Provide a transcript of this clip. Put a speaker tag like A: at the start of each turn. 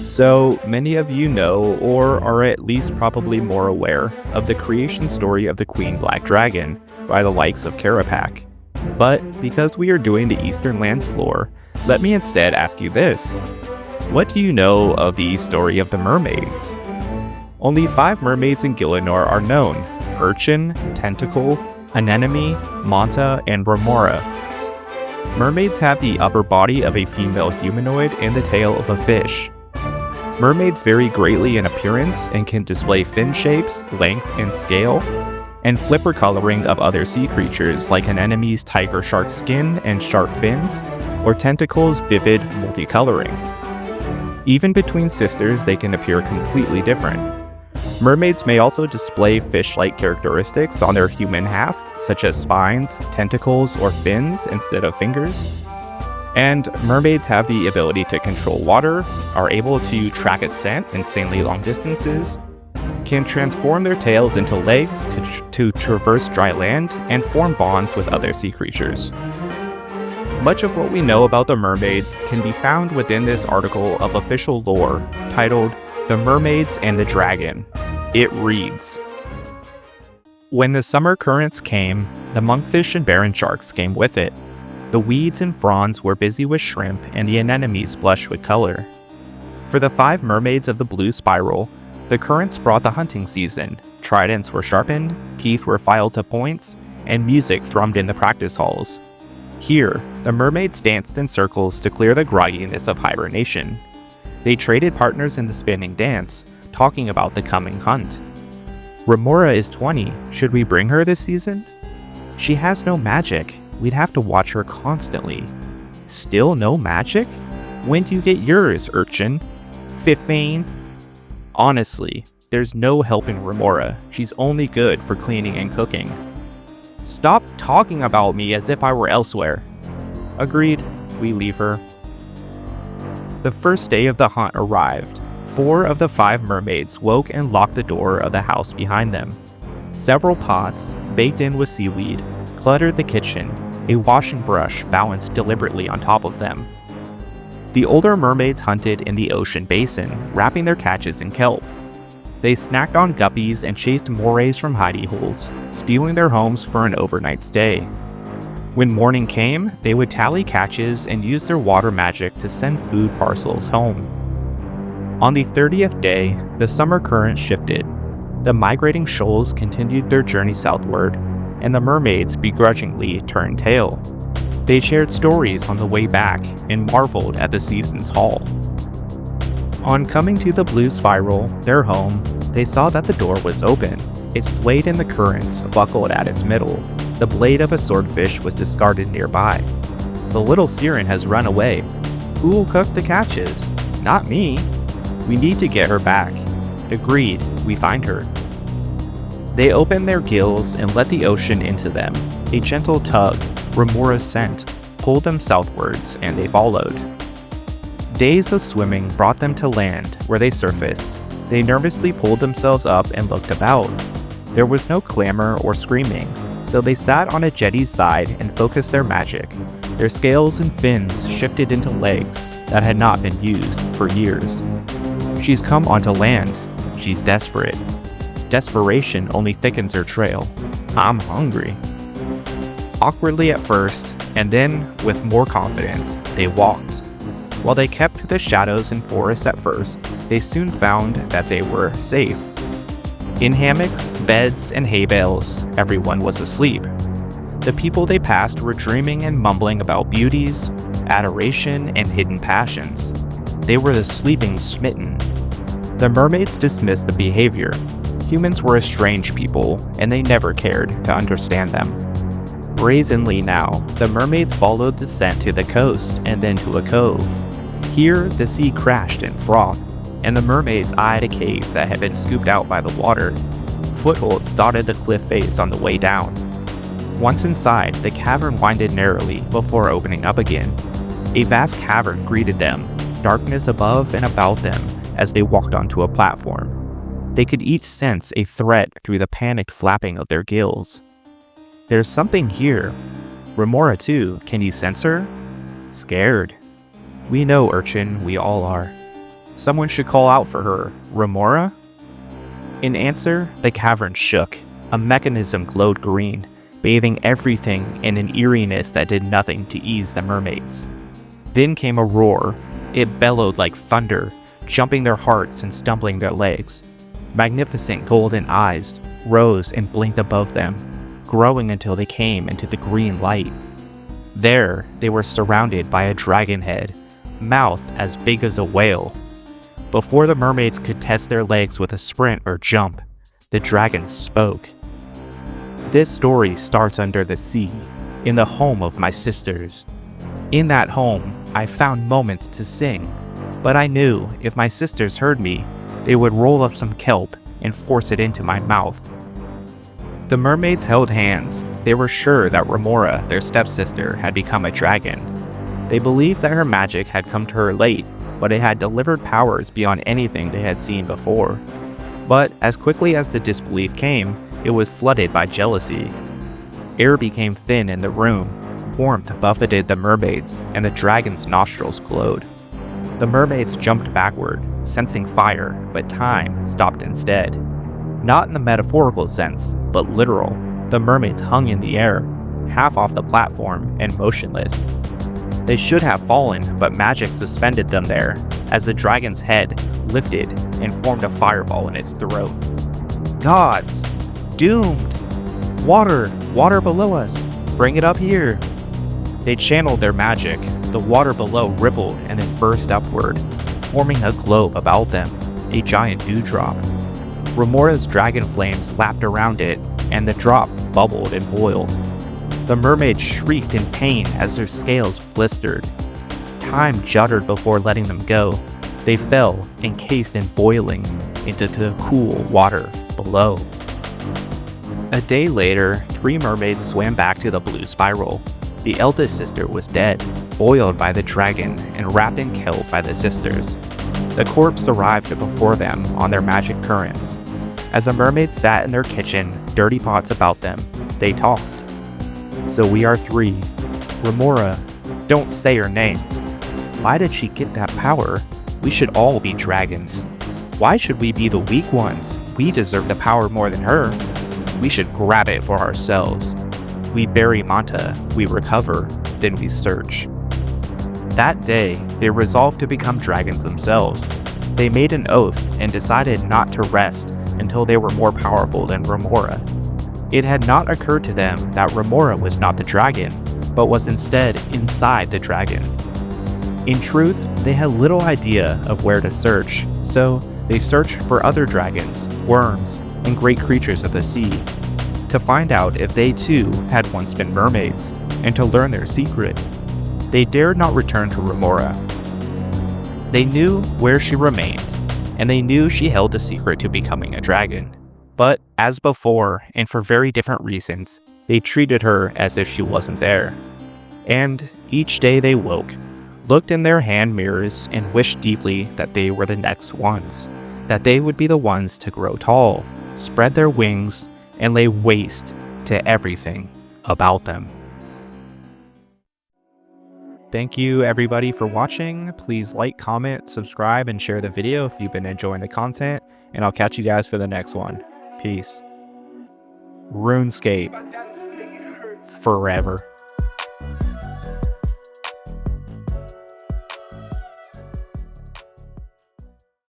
A: So, many of you know, or are at least probably more aware, of the creation story of the Queen Black Dragon by the likes of Carapac. But because we are doing the Eastern Lands lore, let me instead ask you this. What do you know of the story of the Mermaids? Only 5 mermaids in Gielinor are known: Urchin, Tentacle, Anenome, Manta, and Remora. Mermaids have the upper body of a female humanoid and the tail of a fish. Mermaids vary greatly in appearance and can display fin shapes, length, and scale, and flipper coloring of other sea creatures like an enemy's tiger shark skin and shark fins, or Tentacle's vivid multicoloring. Even between sisters, they can appear completely different. Mermaids may also display fish-like characteristics on their human half, such as spines, tentacles, or fins instead of fingers. And mermaids have the ability to control water, are able to track a scent insanely long distances, can transform their tails into legs to traverse dry land, and form bonds with other sea creatures. Much of what we know about the mermaids can be found within this article of official lore titled The Mermaids and the Dragon. It reads, "When the summer currents came, the monkfish and barren sharks came with it. The weeds and fronds were busy with shrimp, and the anemones blushed with color. For the 5 mermaids of the blue spiral, the currents brought the hunting season. Tridents were sharpened, teeth were filed to points, and music thrummed in the practice halls. Here, the mermaids danced in circles to clear the grogginess of hibernation. They traded partners in the spinning dance, talking about the coming hunt. Remora is 20. Should we bring her this season? She has no magic. We'd have to watch her constantly. Still no magic? When do you get yours, Urchin? 15? Honestly, there's no helping Remora. She's only good for cleaning and cooking. Stop talking about me as if I were elsewhere. Agreed, we leave her. The first day of the hunt arrived. 4 of the 5 mermaids woke and locked the door of the house behind them. Several pots, baked in with seaweed, cluttered the kitchen, a washing brush balanced deliberately on top of them. The older mermaids hunted in the ocean basin, wrapping their catches in kelp. They snacked on guppies and chased morays from hidey holes, stealing their homes for an overnight stay. When morning came, they would tally catches and use their water magic to send food parcels home. On the 30th day, the summer current shifted. The migrating shoals continued their journey southward, and the mermaids begrudgingly turned tail. They shared stories on the way back and marveled at the season's haul. On coming to the blue spiral, their home, they saw that the door was open. It swayed in the currents, buckled at its middle. The blade of a swordfish was discarded nearby. The little siren has run away. Who will cook the catches? Not me. We need to get her back. Agreed, we find her. They opened their gills and let the ocean into them. A gentle tug, Remora's scent, pulled them southwards, and they followed. Days of swimming brought them to land, where they surfaced. They nervously pulled themselves up and looked about. There was no clamor or screaming, so they sat on a jetty's side and focused their magic. Their scales and fins shifted into legs that had not been used for years. She's come onto land. She's desperate. Desperation only thickens her trail. I'm hungry. Awkwardly at first, and then, with more confidence, they walked. While they kept to the shadows and forests at first, they soon found that they were safe. In hammocks, beds, and hay bales, everyone was asleep. The people they passed were dreaming and mumbling about beauties, adoration, and hidden passions. They were the sleeping smitten. The mermaids dismissed the behavior. Humans were a strange people, and they never cared to understand them. Brazenly now, the mermaids followed the scent to the coast and then to a cove. Here, the sea crashed and frothed, and the mermaids eyed a cave that had been scooped out by the water. Footholds dotted the cliff face on the way down. Once inside, the cavern winded narrowly before opening up again. A vast cavern greeted them, darkness above and about them as they walked onto a platform. They could each sense a threat through the panicked flapping of their gills. There's something here. Remora too, can you sense her? Scared. We know, Urchin, we all are. Someone should call out for her. Remora? In answer, the cavern shook. A mechanism glowed green, bathing everything in an eeriness that did nothing to ease the mermaids. Then came a roar. It bellowed like thunder, jumping their hearts and stumbling their legs. Magnificent golden eyes rose and blinked above them, growing until they came into the green light. There, they were surrounded by a dragon head, mouth as big as a whale. Before the mermaids could test their legs with a sprint or jump, the dragon spoke. This story starts under the sea, in the home of my sisters. In that home, I found moments to sing, but I knew if my sisters heard me, they would roll up some kelp and force it into my mouth. The mermaids held hands. They were sure that Remora, their stepsister, had become a dragon. They believed that her magic had come to her late, but it had delivered powers beyond anything they had seen before. But as quickly as the disbelief came, it was flooded by jealousy. Air became thin in the room, warmth buffeted the mermaids, and the dragon's nostrils glowed. The mermaids jumped backward, sensing fire, but time stopped instead. Not in the metaphorical sense, but literal. The mermaids hung in the air, half off the platform and motionless. They should have fallen, but magic suspended them there, as the dragon's head lifted and formed a fireball in its throat. Gods! Doomed! Water! Water below us! Bring it up here! They channeled their magic. The water below rippled and then burst upward, forming a globe about them, a giant dewdrop. Remora's dragon flames lapped around it, and the drop bubbled and boiled. The mermaids shrieked in pain as their scales blistered. Time juddered before letting them go. They fell, encased in boiling, into the cool water below. A day later, 3 mermaids swam back to the blue spiral. The eldest sister was dead, boiled by the dragon and wrapped in kelp by the sisters. The corpse arrived before them on their magic currents. As the mermaids sat in their kitchen, dirty pots about them, they talked. So we are 3. Remora, don't say her name. Why did she get that power? We should all be dragons. Why should we be the weak ones? We deserve the power more than her. We should grab it for ourselves. We bury Manta, we recover, then we search. That day, they resolved to become dragons themselves. They made an oath and decided not to rest until they were more powerful than Remora. It had not occurred to them that Remora was not the dragon, but was instead inside the dragon. In truth, they had little idea of where to search, so they searched for other dragons, worms, and great creatures of the sea, to find out if they too had once been mermaids, and to learn their secret. They dared not return to Remora. They knew where she remained, and they knew she held the secret to becoming a dragon. But as before, and for very different reasons, they treated her as if she wasn't there. And each day they woke, looked in their hand mirrors, and wished deeply that they were the next ones, that they would be the ones to grow tall, spread their wings, and lay waste to everything about them. Thank you everybody for watching. Please like, comment, subscribe, and share the video if you've been enjoying the content, and I'll catch you guys for the next one. Peace. Runescape. Forever.